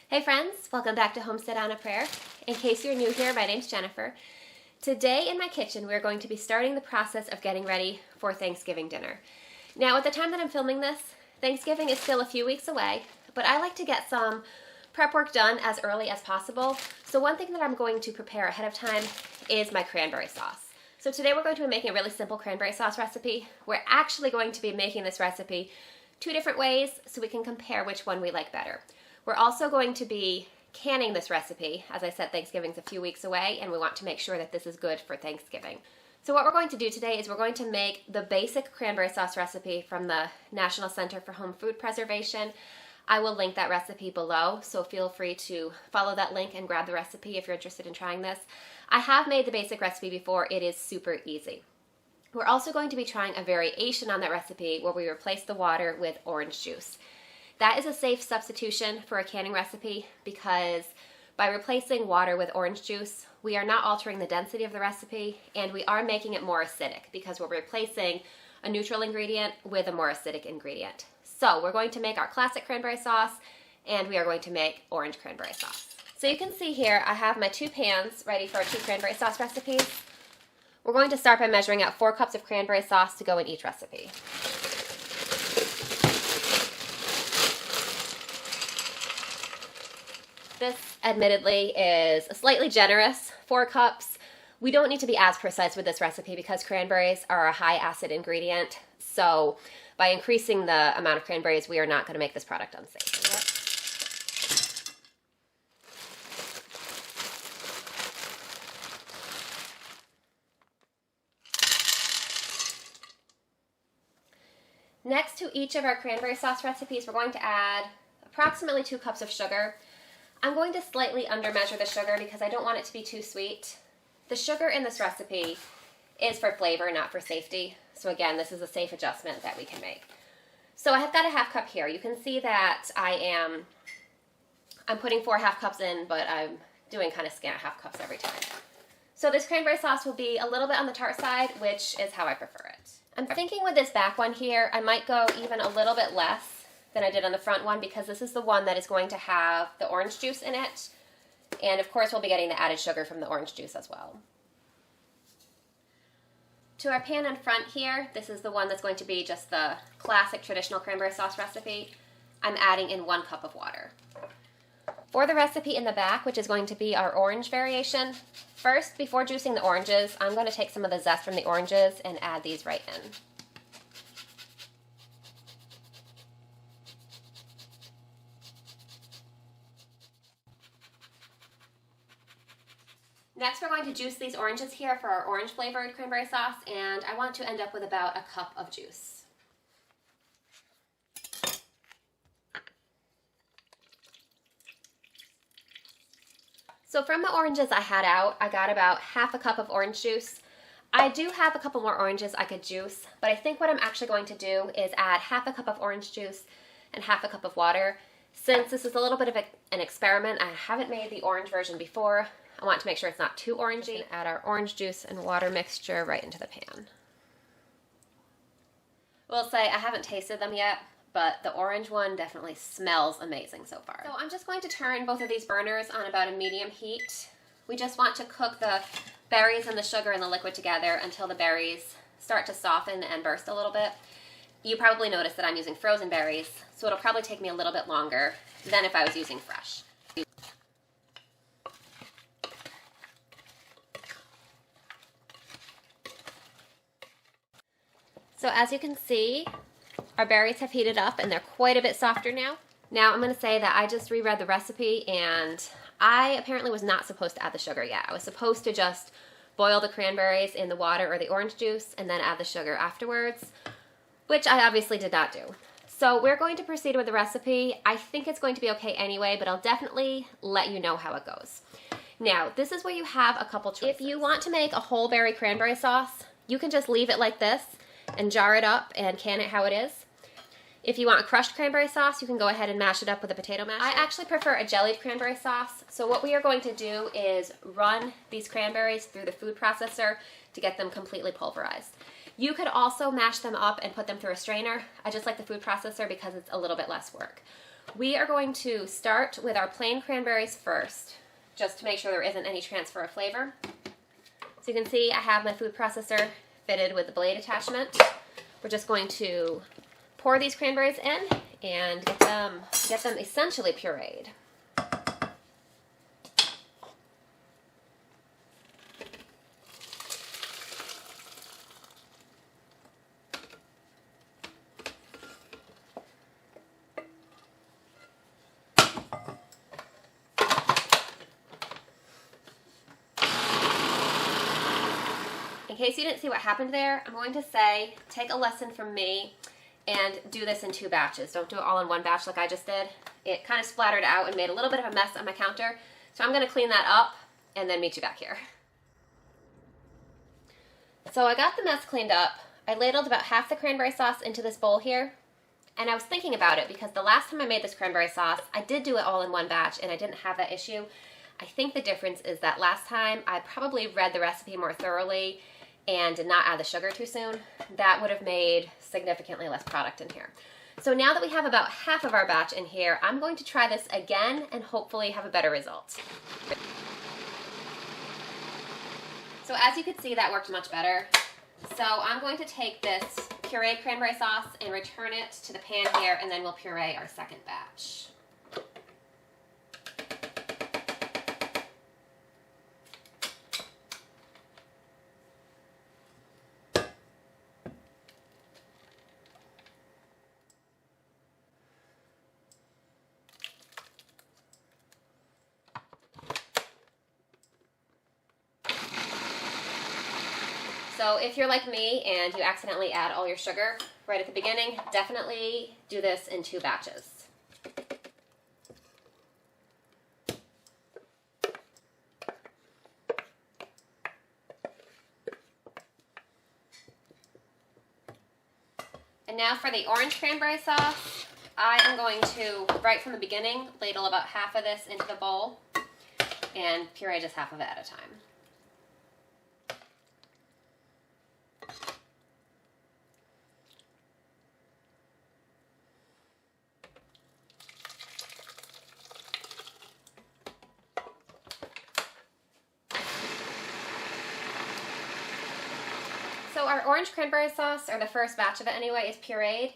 Hey friends, welcome back to Homestead on a Prayer. In case you're new here, my name's Jennifer. Today in my kitchen we're going to be starting the process of getting ready for Thanksgiving dinner. Now at the time that I'm filming this, Thanksgiving is still a few weeks away, but I like to get some prep work done as early as possible. So one thing that I'm going to prepare ahead of time is my cranberry sauce. So today we're going to be making a really simple cranberry sauce recipe. We're actually going to be making this recipe two different ways so we can compare which one we like better. We're also going to be canning this recipe. As I said, Thanksgiving's a few weeks away and we want to make sure that this is good for Thanksgiving. So what we're going to do today is we're going to make the basic cranberry sauce recipe from the National Center for Home Food Preservation. I will link that recipe below, so feel free to follow that link and grab the recipe if you're interested in trying this. I have made the basic recipe before. It is super easy. We're also going to be trying a variation on that recipe where we replace the water with orange juice. That is a safe substitution for a canning recipe because by replacing water with orange juice, we are not altering the density of the recipe and we are making it more acidic because we're replacing a neutral ingredient with a more acidic ingredient. So we're going to make our classic cranberry sauce and we are going to make orange cranberry sauce. So you can see here I have my two pans ready for our two cranberry sauce recipes. We're going to start by measuring out 4 cups of cranberry sauce to go in each recipe. This, admittedly, is a slightly generous 4 cups. We don't need to be as precise with this recipe because cranberries are a high acid ingredient. So by increasing the amount of cranberries, we are not going to make this product unsafe. Next to each of our cranberry sauce recipes, we're going to add approximately 2 cups of sugar. I'm going to slightly undermeasure the sugar because I don't want it to be too sweet. The sugar in this recipe is for flavor, not for safety. So again, this is a safe adjustment that we can make. So I have got a half cup here. You can see that I'm putting 4 half cups in, but I'm doing kind of scant half cups every time. So this cranberry sauce will be a little bit on the tart side, which is how I prefer it. I'm thinking with this back one here, I might go even a little bit less than I did on the front one because this is the one that is going to have the orange juice in it. And of course we'll be getting the added sugar from the orange juice as well. To our pan in front here, this is the one that's going to be just the classic traditional cranberry sauce recipe. I'm adding in 1 cup of water. For the recipe in the back, which is going to be our orange variation, first, before juicing the oranges, I'm going to take some of the zest from the oranges and add these right in. Next, we're going to juice these oranges here for our orange flavored cranberry sauce, and I want to end up with about a cup of juice. So from the oranges I had out, I got about half a cup of orange juice. I do have a couple more oranges I could juice, but I think what I'm actually going to do is add half a cup of orange juice and half a cup of water. Since this is a little bit of an experiment, I haven't made the orange version before. I want to make sure it's not too orangey. Add our orange juice and water mixture right into the pan. We'll say I haven't tasted them yet, but the orange one definitely smells amazing so far. So I'm just going to turn both of these burners on about a medium heat. We just want to cook the berries and the sugar and the liquid together until the berries start to soften and burst a little bit. You probably noticed that I'm using frozen berries, so it'll probably take me a little bit longer than if I was using fresh. So as you can see, our berries have heated up and they're quite a bit softer now. Now I'm going to say that I just reread the recipe and I apparently was not supposed to add the sugar yet. I was supposed to just boil the cranberries in the water or the orange juice and then add the sugar afterwards, which I obviously did not do. So we're going to proceed with the recipe. I think it's going to be okay anyway, but I'll definitely let you know how it goes. Now, this is where you have a couple choices. If you want to make a whole berry cranberry sauce, you can just leave it like this and jar it up and can it how it is. If you want a crushed cranberry sauce, you can go ahead and mash it up with a potato masher. I actually prefer a jellied cranberry sauce. So what we are going to do is run these cranberries through the food processor to get them completely pulverized. You could also mash them up and put them through a strainer. I just like the food processor because it's a little bit less work. We are going to start with our plain cranberries first, just to make sure there isn't any transfer of flavor. So you can see I have my food processor fitted with the blade attachment. We're just going to pour these cranberries in and get them essentially pureed. In case you didn't see what happened there, I'm going to say, take a lesson from me and do this in 2 batches. Don't do it all in 1 batch like I just did. It kind of splattered out and made a little bit of a mess on my counter. So I'm going to clean that up and then meet you back here. So I got the mess cleaned up. I ladled about half the cranberry sauce into this bowl here. And I was thinking about it because the last time I made this cranberry sauce, I did do it all in 1 batch and I didn't have that issue. I think the difference is that last time I probably read the recipe more thoroughly and did not add the sugar too soon. That would have made significantly less product in here. So now that we have about half of our batch in here, I'm going to try this again and hopefully have a better result. So as you can see, that worked much better. So I'm going to take this pureed cranberry sauce and return it to the pan here, and then we'll puree our second batch. So if you're like me and you accidentally add all your sugar right at the beginning, definitely do this in 2 batches. And now for the orange cranberry sauce, I am going to, right from the beginning, ladle about half of this into the bowl and puree just half of it at a time. So our orange cranberry sauce, or the first batch of it anyway, is pureed.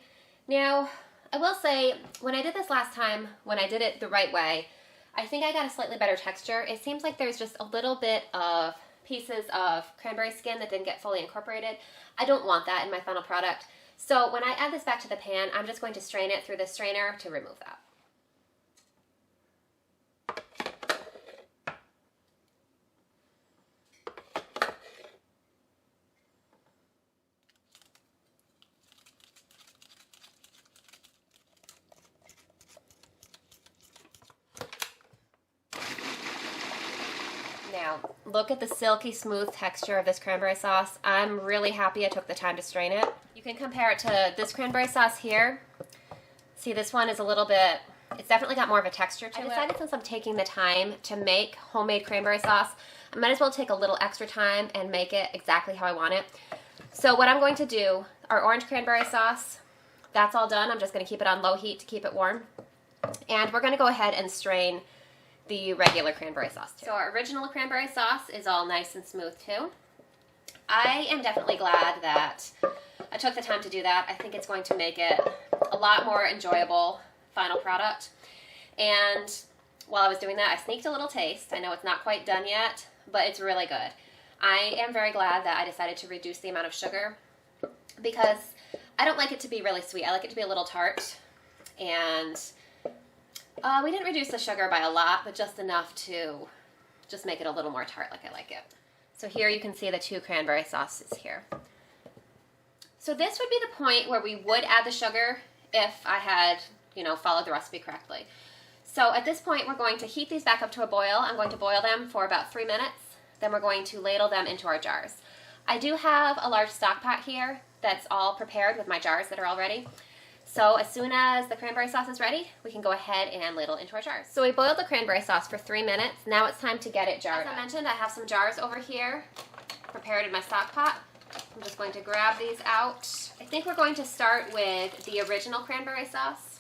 Now, I will say, when I did this last time, when I did it the right way, I think I got a slightly better texture. It seems like there's just a little bit of pieces of cranberry skin that didn't get fully incorporated. I don't want that in my final product. So when I add this back to the pan, I'm just going to strain it through this strainer to remove that. Now, look at the silky smooth texture of this cranberry sauce. I'm really happy I took the time to strain it. You can compare it to this cranberry sauce here. See, this one is a little bit, it's definitely got more of a texture to it. I decided since I'm taking the time to make homemade cranberry sauce, I might as well take a little extra time and make it exactly how I want it. So what I'm going to do, our orange cranberry sauce, that's all done. I'm just going to keep it on low heat to keep it warm. And we're going to go ahead and strain the regular cranberry sauce too. So our original cranberry sauce is all nice and smooth too. I am definitely glad that I took the time to do that. I think it's going to make it a lot more enjoyable final product. And while I was doing that, I sneaked a little taste. I know it's not quite done yet, but it's really good. I am very glad that I decided to reduce the amount of sugar because I don't like it to be really sweet. I like it to be a little tart. And we didn't reduce the sugar by a lot, but just enough to just make it a little more tart like I like it. So here you can see the 2 cranberry sauces here. So this would be the point where we would add the sugar if I had, followed the recipe correctly. So at this point, we're going to heat these back up to a boil. I'm going to boil them for about 3 minutes. Then we're going to ladle them into our jars. I do have a large stock pot here that's all prepared with my jars that are all ready. So as soon as the cranberry sauce is ready, we can go ahead and ladle into our jars. So we boiled the cranberry sauce for 3 minutes. Now it's time to get it jarred. As I mentioned, I have some jars over here prepared in my stock pot. I'm just going to grab these out. I think we're going to start with the original cranberry sauce.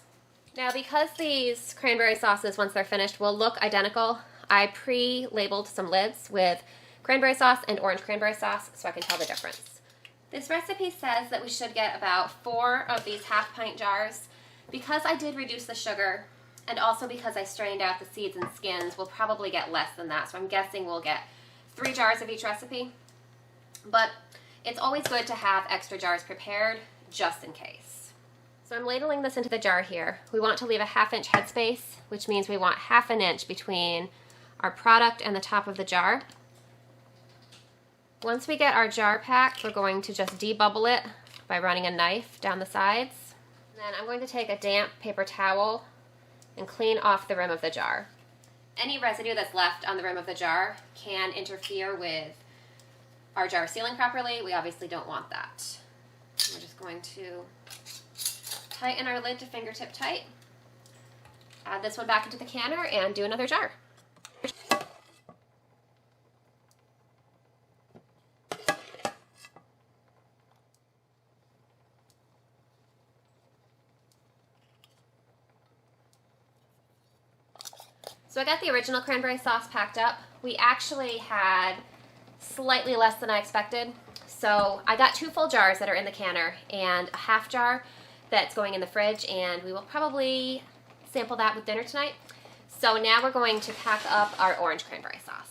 Now, because these cranberry sauces, once they're finished, will look identical, I pre-labeled some lids with cranberry sauce and orange cranberry sauce so I can tell the difference. This recipe says that we should get about 4 of these half-pint jars. Because I did reduce the sugar, and also because I strained out the seeds and skins, we'll probably get less than that. So I'm guessing we'll get 3 jars of each recipe. But it's always good to have extra jars prepared, just in case. So I'm ladling this into the jar here. We want to leave a 1/2 inch headspace, which means we want 1/2 inch between our product and the top of the jar. Once we get our jar packed, we're going to just debubble it by running a knife down the sides. And then I'm going to take a damp paper towel and clean off the rim of the jar. Any residue that's left on the rim of the jar can interfere with our jar sealing properly. We obviously don't want that. We're just going to tighten our lid to fingertip tight. Add this one back into the canner and do another jar. So I got the original cranberry sauce packed up. We actually had slightly less than I expected. So I got 2 full jars that are in the canner and a 1/2 jar that's going in the fridge, and we will probably sample that with dinner tonight. So now we're going to pack up our orange cranberry sauce.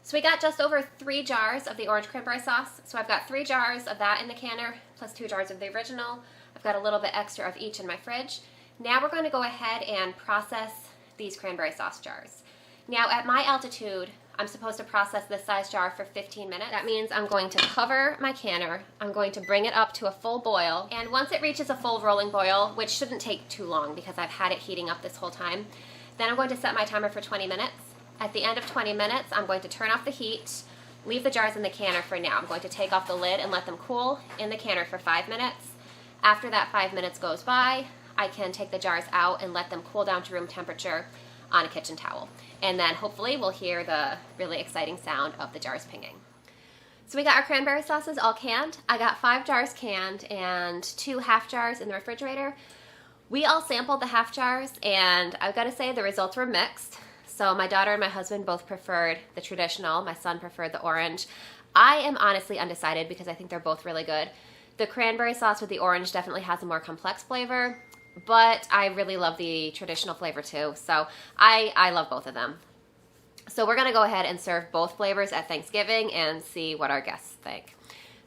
So we got just over 3 jars of the orange cranberry sauce. So I've got 3 jars of that in the canner, plus 2 jars of the original. I've got a little bit extra of each in my fridge. Now we're going to go ahead and process these cranberry sauce jars. Now at my altitude, I'm supposed to process this size jar for 15 minutes. That means I'm going to cover my canner, I'm going to bring it up to a full boil, and once it reaches a full rolling boil, which shouldn't take too long because I've had it heating up this whole time, then I'm going to set my timer for 20 minutes. At the end of 20 minutes, I'm going to turn off the heat, leave the jars in the canner for now. I'm going to take off the lid and let them cool in the canner for 5 minutes. After that 5 minutes goes by, I can take the jars out and let them cool down to room temperature on a kitchen towel. And then hopefully we'll hear the really exciting sound of the jars pinging. So we got our cranberry sauces all canned. I got 5 jars canned and 2 half jars in the refrigerator. We all sampled the half jars, and I've got to say the results were mixed. So my daughter and my husband both preferred the traditional. My son preferred the orange. I am honestly undecided because I think they're both really good. The cranberry sauce with the orange definitely has a more complex flavor, but I really love the traditional flavor too. So I love both of them. So we're gonna go ahead and serve both flavors at Thanksgiving and see what our guests think.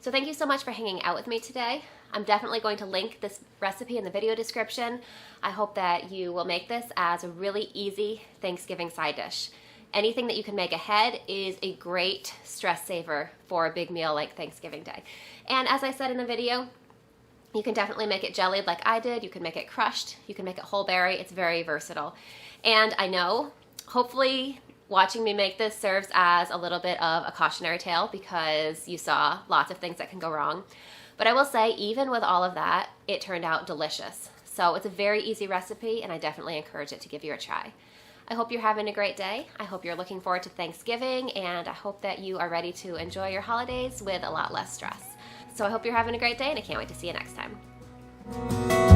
So thank you so much for hanging out with me today. I'm definitely going to link this recipe in the video description. I hope that you will make this as a really easy Thanksgiving side dish. Anything that you can make ahead is a great stress saver for a big meal like Thanksgiving Day. And as I said in the video, you can definitely make it jellied like I did. You can make it crushed. You can make it whole berry. It's very versatile. And I know, hopefully, watching me make this serves as a little bit of a cautionary tale because you saw lots of things that can go wrong. But I will say, even with all of that, it turned out delicious. So it's a very easy recipe, and I definitely encourage it to give you a try. I hope you're having a great day. I hope you're looking forward to Thanksgiving, and I hope that you are ready to enjoy your holidays with a lot less stress. So I hope you're having a great day, and I can't wait to see you next time.